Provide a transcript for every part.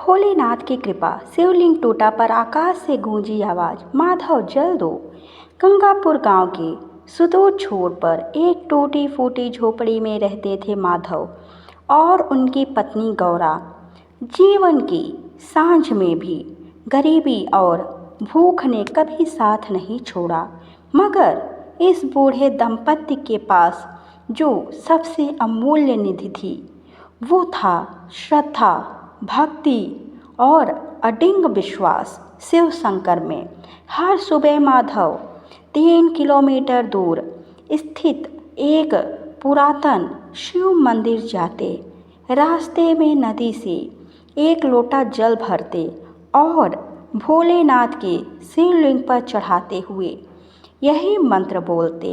भोलेनाथ की कृपा। शिवलिंग टूटा पर आकाश से गूंजी आवाज, माधव जल दो। गंगापुर गांव के सुदूर छोर पर एक टूटी फूटी झोपड़ी में रहते थे माधव और उनकी पत्नी गौरा। जीवन की सांझ में भी गरीबी और भूख ने कभी साथ नहीं छोड़ा, मगर इस बूढ़े दंपत्ति के पास जो सबसे अमूल्य निधि थी वो था श्रद्धा, भक्ति और अडिंग विश्वास शिव शंकर में। हर सुबह माधव 3 किलोमीटर दूर स्थित एक पुरातन शिव मंदिर जाते। रास्ते में नदी से एक लोटा जल भरते और भोलेनाथ के शिवलिंग पर चढ़ाते हुए यही मंत्र बोलते,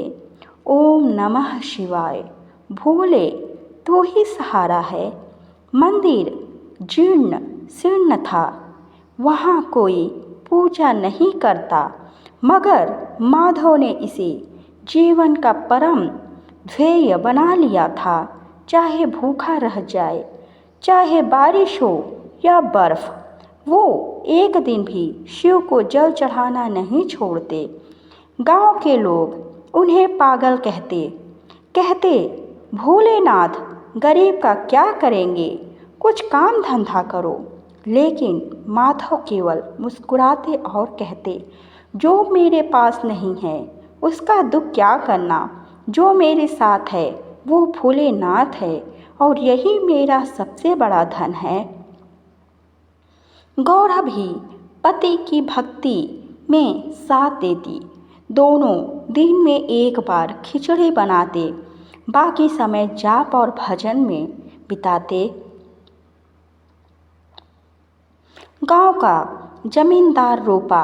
ओम नमः शिवाय। भोले तू ही सहारा है। मंदिर जीर्ण शीर्ण था, वहाँ कोई पूजा नहीं करता, मगर माधव ने इसे जीवन का परम ध्येय बना लिया था। चाहे भूखा रह जाए, चाहे बारिश हो या बर्फ, वो एक दिन भी शिव को जल चढ़ाना नहीं छोड़ते। गांव के लोग उन्हें पागल कहते भोलेनाथ गरीब का क्या करेंगे, कुछ काम धंधा करो। लेकिन माधव केवल मुस्कुराते और कहते, जो मेरे पास नहीं है उसका दुख क्या करना, जो मेरे साथ है वो भोलेनाथ है और यही मेरा सबसे बड़ा धन है। गौरा भी पति की भक्ति में साथ देती। दोनों दिन में एक बार खिचड़ी बनाते, बाकी समय जाप और भजन में बिताते। गांव का जमींदार रूपा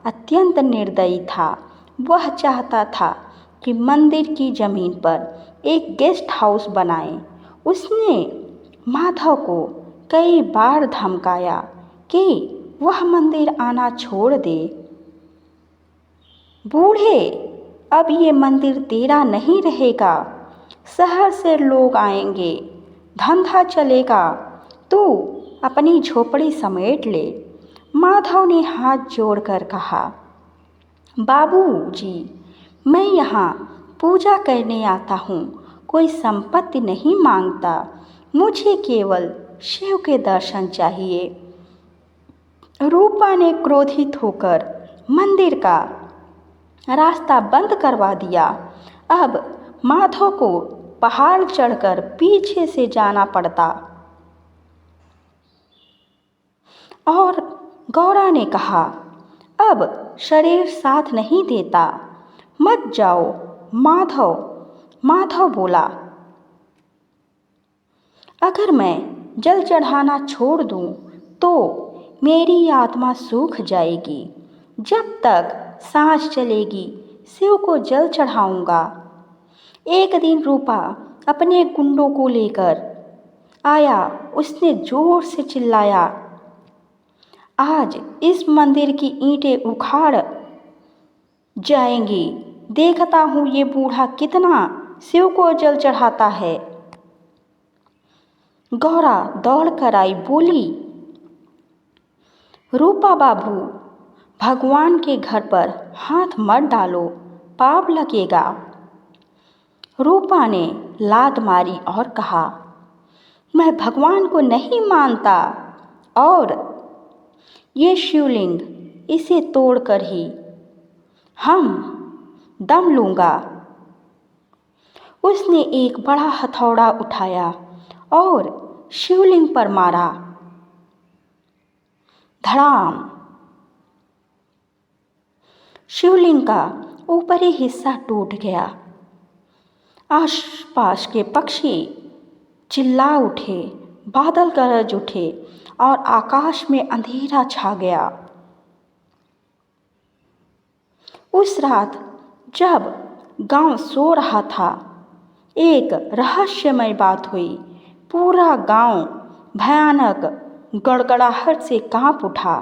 अत्यंत निर्दयी था। वह चाहता था कि मंदिर की जमीन पर एक गेस्ट हाउस बनाए। उसने माधव को कई बार धमकाया कि वह मंदिर आना छोड़ दे। बूढ़े, अब ये मंदिर तेरा नहीं रहेगा, शहर से लोग आएंगे, धंधा चलेगा, तू अपनी झोपड़ी समेट ले। माधव ने हाथ जोड़कर कहा, बाबूजी, मैं यहाँ पूजा करने आता हूँ, कोई संपत्ति नहीं मांगता, मुझे केवल शिव के दर्शन चाहिए। रूपा ने क्रोधित होकर मंदिर का रास्ता बंद करवा दिया। अब माधव को पहाड़ चढ़कर पीछे से जाना पड़ता। और गौरा ने कहा, अब शरीर साथ नहीं देता, मत जाओ। माधव बोला, अगर मैं जल चढ़ाना छोड़ दूं तो मेरी आत्मा सूख जाएगी। जब तक सांस चलेगी शिव को जल चढ़ाऊंगा। एक दिन रूपा अपने गुंडों को लेकर आया। उसने जोर से चिल्लाया, आज इस मंदिर की ईंटें उखाड़ जाएंगी। देखता हूँ ये बूढ़ा कितना शिव को जल चढ़ाता है। गौरा दौड़ कर आई, बोली, रूपा बाबू, भगवान के घर पर हाथ मत डालो, पाप लगेगा। रूपा ने लात मारी और कहा, मैं भगवान को नहीं मानता और ये शिवलिंग, इसे तोड़कर ही हम दम लूँगा। उसने एक बड़ा हथौड़ा उठाया और शिवलिंग पर मारा। धड़ाम! शिवलिंग का ऊपरी हिस्सा टूट गया। आसपास के पक्षी चिल्ला उठे, बादल गरज उठे और आकाश में अंधेरा छा गया। उस रात जब गांव सो रहा था, एक रहस्यमय बात हुई। पूरा गांव भयानक गड़गड़ाहट से कांप उठा।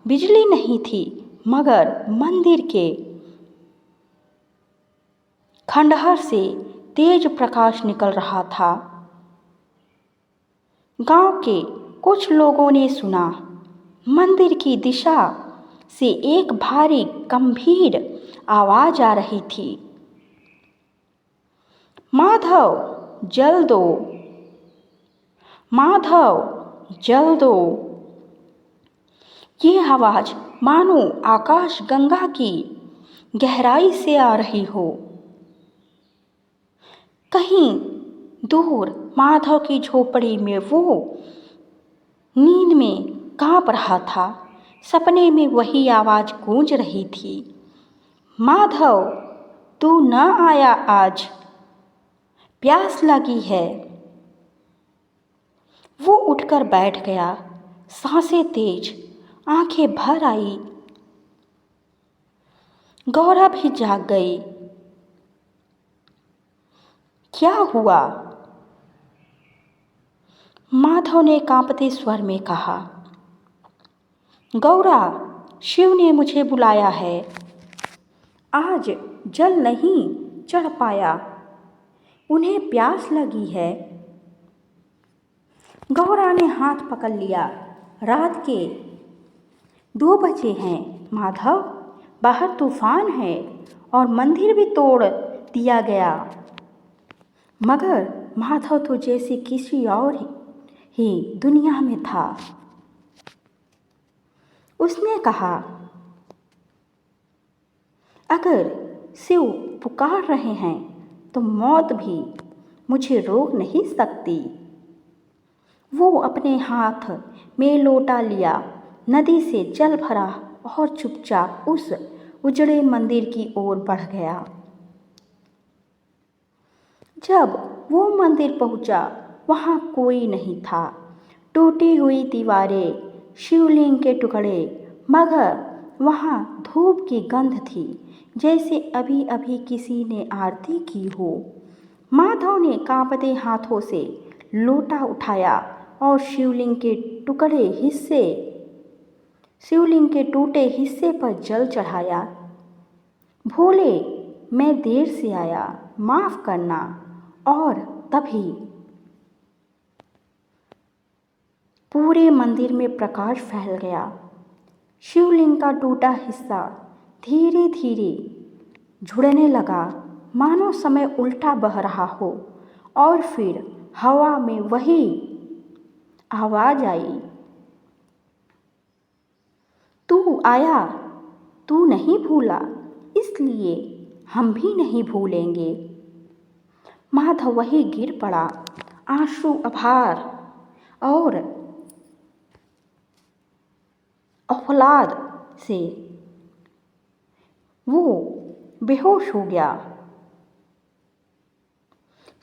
बिजली नहीं थी, मगर मंदिर के खंडहर से तेज प्रकाश निकल रहा था। गांव के कुछ लोगों ने सुना मंदिर की दिशा से एक भारी गंभीर आवाज आ रही थी। माधव, जल दो, माधव, जल दो। ये आवाज मानो आकाश गंगा की गहराई से आ रही हो। कहीं दूर माधव की झोपड़ी में वो नींद में कांप रहा था। सपने में वही आवाज गूंज रही थी। माधव, तू न आया आज, प्यास लगी है। वो उठकर बैठ गया, सांसें तेज, आंखें भर आई। गौरा भी जाग गई। क्या हुआ? माधव ने कांपते स्वर में कहा। गौरा, शिव ने मुझे बुलाया है। आज जल नहीं चढ़ पाया, उन्हें प्यास लगी है। गौरा ने हाथ पकड़ लिया। रात के 2 बजे हैं माधव, बाहर तूफान है और मंदिर भी तोड़ दिया गया। मगर माधव तो जैसे किसी और ही दुनिया में था। उसने कहा, अगर शिव पुकार रहे हैं तो मौत भी मुझे रोक नहीं सकती। वो अपने हाथ में लोटा लिया, नदी से जल भरा और चुपचाप उस उजड़े मंदिर की ओर बढ़ गया। जब वो मंदिर पहुंचा, वहां कोई नहीं था। टूटी हुई दीवारें, शिवलिंग के टुकड़े, मगर वहां धूप की गंध थी, जैसे अभी अभी किसी ने आरती की हो। माधव ने कांपते हाथों से लोटा उठाया और शिवलिंग के टूटे हिस्से पर जल चढ़ाया। भोले, मैं देर से आया, माफ करना। और तभी पूरे मंदिर में प्रकाश फैल गया। शिवलिंग का टूटा हिस्सा धीरे धीरे जुड़ने लगा, मानो समय उल्टा बह रहा हो। और फिर हवा में वही आवाज आई, तू आया, तू नहीं भूला, इसलिए हम भी नहीं भूलेंगे। माधव वही गिर पड़ा, आंसू आभार और औलाद से वो बेहोश हो गया।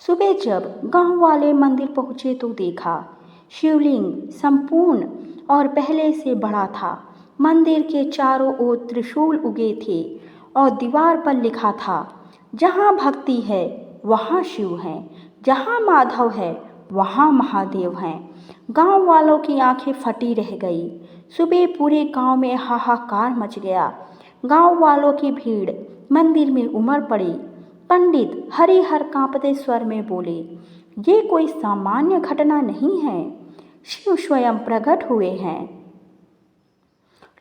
सुबह जब गांव वाले मंदिर पहुंचे तो देखा शिवलिंग संपूर्ण और पहले से बड़ा था। मंदिर के चारों ओर त्रिशूल उगे थे और दीवार पर लिखा था, जहाँ भक्ति है वहाँ शिव है, जहाँ माधव है वहाँ महादेव हैं। गांव वालों की आंखें फटी रह गई। सुबह पूरे गांव में हाहाकार मच गया। गांव वालों की भीड़ मंदिर में उमड़ पड़ी। पंडित हरिहर कांपते स्वर में बोले, ये कोई सामान्य घटना नहीं है, शिव स्वयं प्रकट हुए हैं।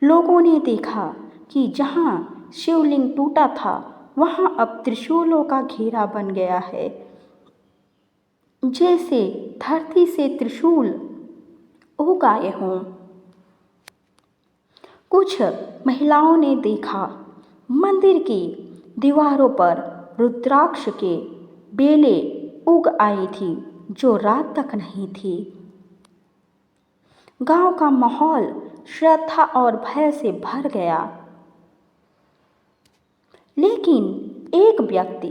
लोगों ने देखा कि जहाँ शिवलिंग टूटा था वहाँ अब त्रिशूलों का घेरा बन गया है, जैसे धरती से त्रिशूल उग आए हों। कुछ महिलाओं ने देखा मंदिर की दीवारों पर रुद्राक्ष के बेले उग आई थी, जो रात तक नहीं थी। गांव का माहौल श्रद्धा और भय से भर गया। लेकिन एक व्यक्ति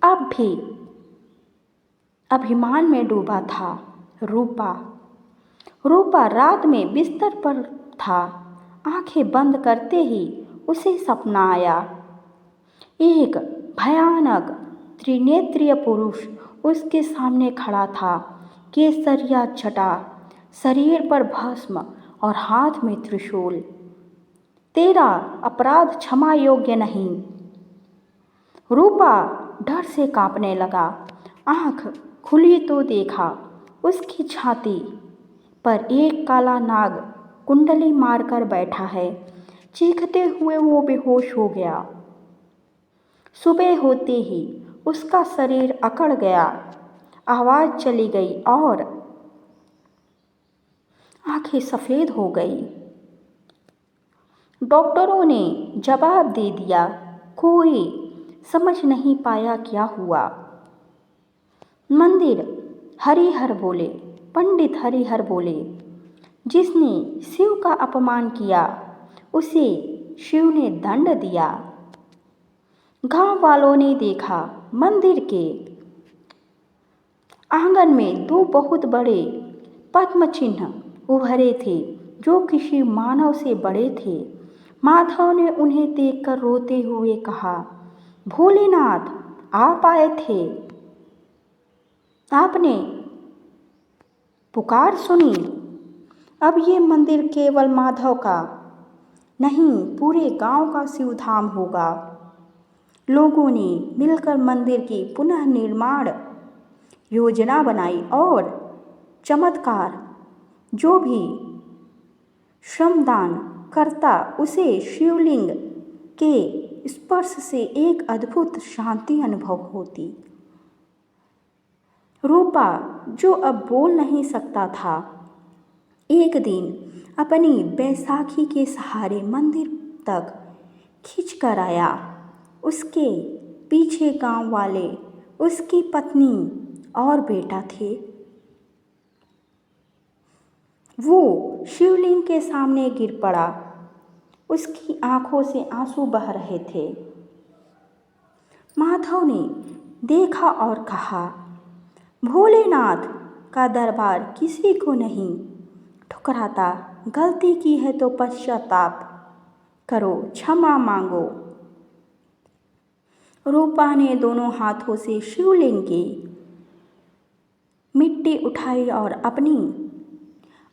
अब भी अभिमान में डूबा था, रूपा रात में बिस्तर पर था। आंखें बंद करते ही उसे सपना आया। एक भयानक त्रिनेत्रीय पुरुष उसके सामने खड़ा था, केसरिया जटा, शरीर पर भस्म और हाथ में त्रिशूल। तेरा अपराध क्षमा योग्य नहीं। रूपा डर से कांपने लगा। आंख खुली तो देखा उसकी छाती पर एक काला नाग कुंडली मारकर बैठा है। चीखते हुए वो बेहोश हो गया। सुबह होते ही उसका शरीर अकड़ गया, आवाज़ चली गई और आंखें सफ़ेद हो गई। डॉक्टरों ने जवाब दे दिया, कोई समझ नहीं पाया क्या हुआ। मंदिर हरिहर बोले, पंडित हरिहर बोले, जिसने शिव का अपमान किया उसे शिव ने दंड दिया। गांव वालों ने देखा मंदिर के आंगन में दो बहुत बड़े पद्म चिन्ह उभरे थे जो किसी मानव से बड़े थे। माधव ने उन्हें देखकर रोते हुए कहा, भोलेनाथ आप आए थे, आपने पुकार सुनी। अब ये मंदिर केवल माधव का नहीं पूरे गांव का शिवधाम होगा। लोगों ने मिलकर मंदिर की पुनः निर्माण योजना बनाई और चमत्कार जो भी श्रमदान करता उसे शिवलिंग के स्पर्श से एक अद्भुत शांति अनुभव होती। रूपा जो अब बोल नहीं सकता था, एक दिन अपनी बैसाखी के सहारे मंदिर तक खींच कर आया। उसके पीछे गांव वाले, उसकी पत्नी और बेटा थे। वो शिवलिंग के सामने गिर पड़ा। उसकी आंखों से आंसू बह रहे थे। माधव ने देखा और कहा, भोलेनाथ का दरबार किसी को नहीं ठुकराता। गलती की है तो पश्चाताप करो, क्षमा मांगो। रूपा ने दोनों हाथों से शिवलिंग की मिट्टी उठाई और अपनी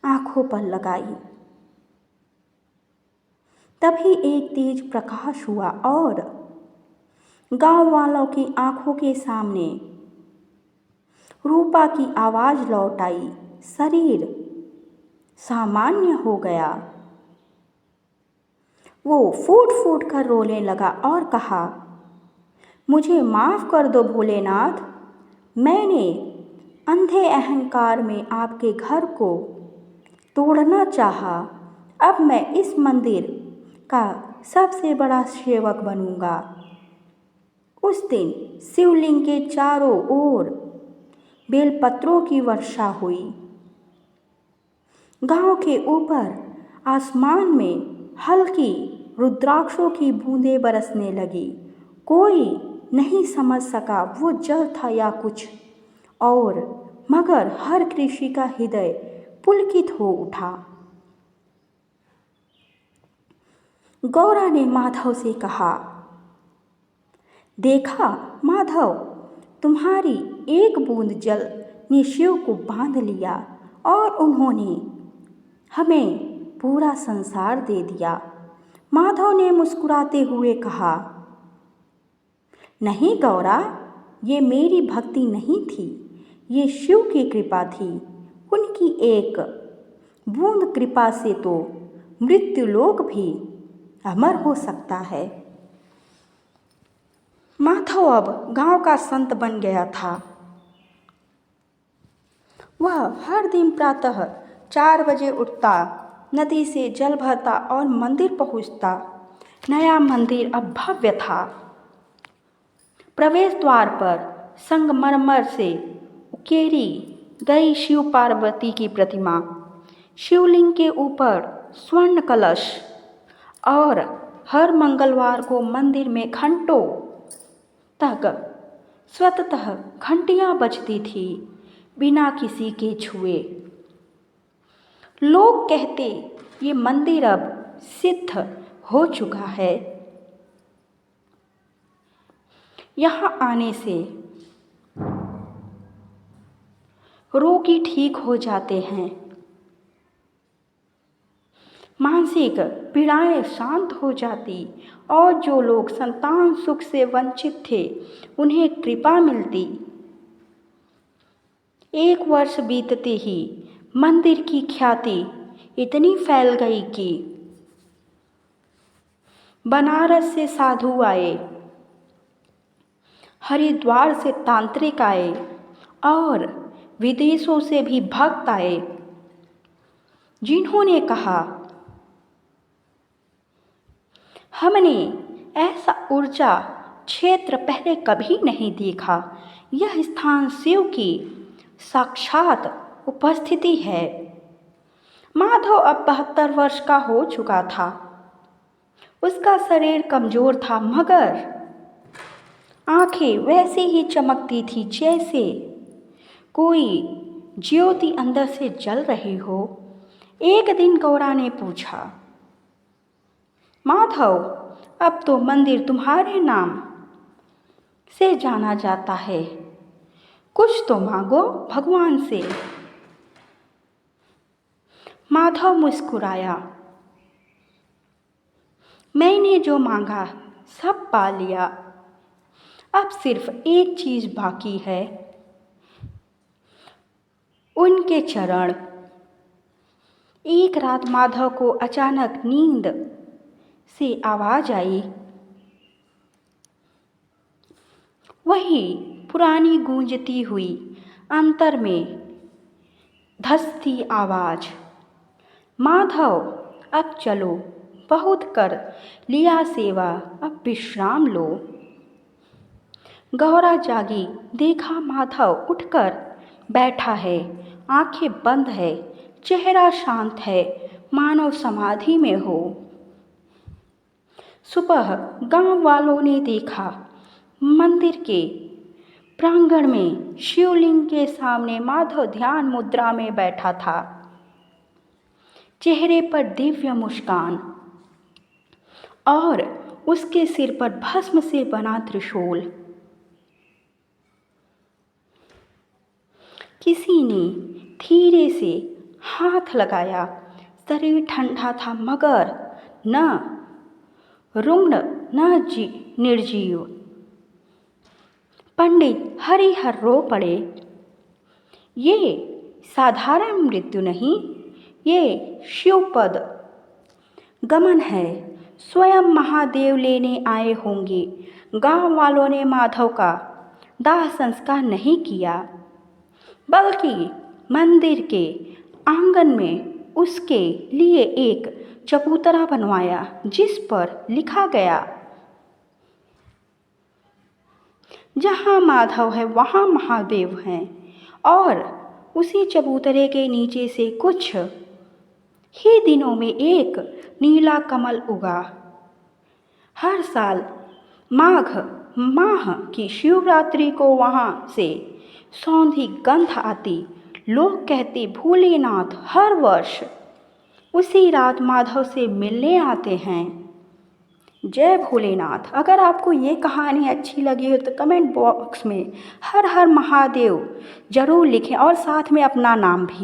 आंखों पर लगाई। तभी एक तेज प्रकाश हुआ और गांव वालों की आंखों के सामने रूपा की आवाज़ लौट आई। शरीर सामान्य हो गया। वो फूट फूट कर रोने लगा और कहा, मुझे माफ़ कर दो भोलेनाथ, मैंने अंधे अहंकार में आपके घर को तोड़ना चाहा। अब मैं इस मंदिर का सबसे बड़ा सेवक बनूंगा। उस दिन शिवलिंग के चारों ओर बेलपत्रों की वर्षा हुई। गांव के ऊपर आसमान में हल्की रुद्राक्षों की बूंदें बरसने लगी। कोई नहीं समझ सका वो जल था या कुछ और, मगर हर कृषि का हृदय पुलकित हो उठा। गौरा ने माधव से कहा, देखा माधव, तुम्हारी एक बूंद जल ने शिव को बांध लिया और उन्होंने हमें पूरा संसार दे दिया। माधव ने मुस्कुराते हुए कहा, नहीं गौरा, ये मेरी भक्ति नहीं थी, ये शिव की कृपा थी। उनकी एक बूंद कृपा से तो मृत्युलोक भी अमर हो सकता है। माधव अब गांव का संत बन गया था। वह हर दिन प्रातः 4 बजे उठता, नदी से जल भरता और मंदिर पहुंचता। नया मंदिर अब भव्य था। प्रवेश द्वार पर संगमरमर से उकेरी गई शिव पार्वती की प्रतिमा, शिवलिंग के ऊपर स्वर्ण कलश और हर मंगलवार को मंदिर में घंटों तक स्वतः घंटियां बजती थी बिना किसी के छुए। लोग कहते ये मंदिर अब सिद्ध हो चुका है। यहाँ आने से रोगी ठीक हो जाते हैं, मानसिक पीड़ाएं शांत हो जाती और जो लोग संतान सुख से वंचित थे उन्हें कृपा मिलती। 1 वर्ष बीतते ही मंदिर की ख्याति इतनी फैल गई कि बनारस से साधु आए, हरिद्वार से तांत्रिक आए और विदेशों से भी भक्त आए, जिन्होंने कहा हमने ऐसा ऊर्जा क्षेत्र पहले कभी नहीं देखा। यह स्थान शिव की साक्षात उपस्थिति है। माधव अब 72 वर्ष का हो चुका था। उसका शरीर कमजोर था, मगर आंखें वैसी ही चमकती थी जैसे कोई ज्योति अंदर से जल रही हो। एक दिन गौरा ने पूछा, माधव, अब तो मंदिर तुम्हारे नाम से जाना जाता है, कुछ तो मांगो भगवान से। माधव मुस्कुराया, मैंने जो मांगा सब पा लिया, अब सिर्फ एक चीज बाकी है, उनके चरण। एक रात माधव को अचानक नींद से आवाज आई, वही पुरानी गूंजती हुई अंतर में धसती आवाज, माधव अब चलो, बहुत कर लिया सेवा, अब विश्राम लो। गौरा जागी, देखा माधव उठकर बैठा है, आंखें बंद है, चेहरा शांत है, मानो समाधि में हो। सुबह गांव वालों ने देखा, मंदिर के प्रांगण में शिवलिंग के सामने माधव ध्यान मुद्रा में बैठा था, चेहरे पर दिव्य मुस्कान और उसके सिर पर भस्म से बना त्रिशूल। किसी ने धीरे से हाथ लगाया, शरीर ठंडा था, मगर न रुग्ण न निर्जीव। पंडित हरिहर रो पड़े, ये साधारण मृत्यु नहीं, ये शिवपद गमन है, स्वयं महादेव लेने आए होंगे। गांव वालों ने माधव का दाह संस्कार नहीं किया, बल्कि मंदिर के आंगन में उसके लिए एक चबूतरा बनवाया, जिस पर लिखा गया, जहाँ माधव है वहाँ महादेव हैं। और उसी चबूतरे के नीचे से कुछ ही दिनों में एक नीला कमल उगा। हर साल माघ माह की शिवरात्रि को वहाँ से सौंधी गंध आती। लोग कहते, भोलेनाथ हर वर्ष उसी रात माधव से मिलने आते हैं। जय भोलेनाथ। अगर आपको ये कहानी अच्छी लगी हो तो कमेंट बॉक्स में हर हर महादेव जरूर लिखें और साथ में अपना नाम भी।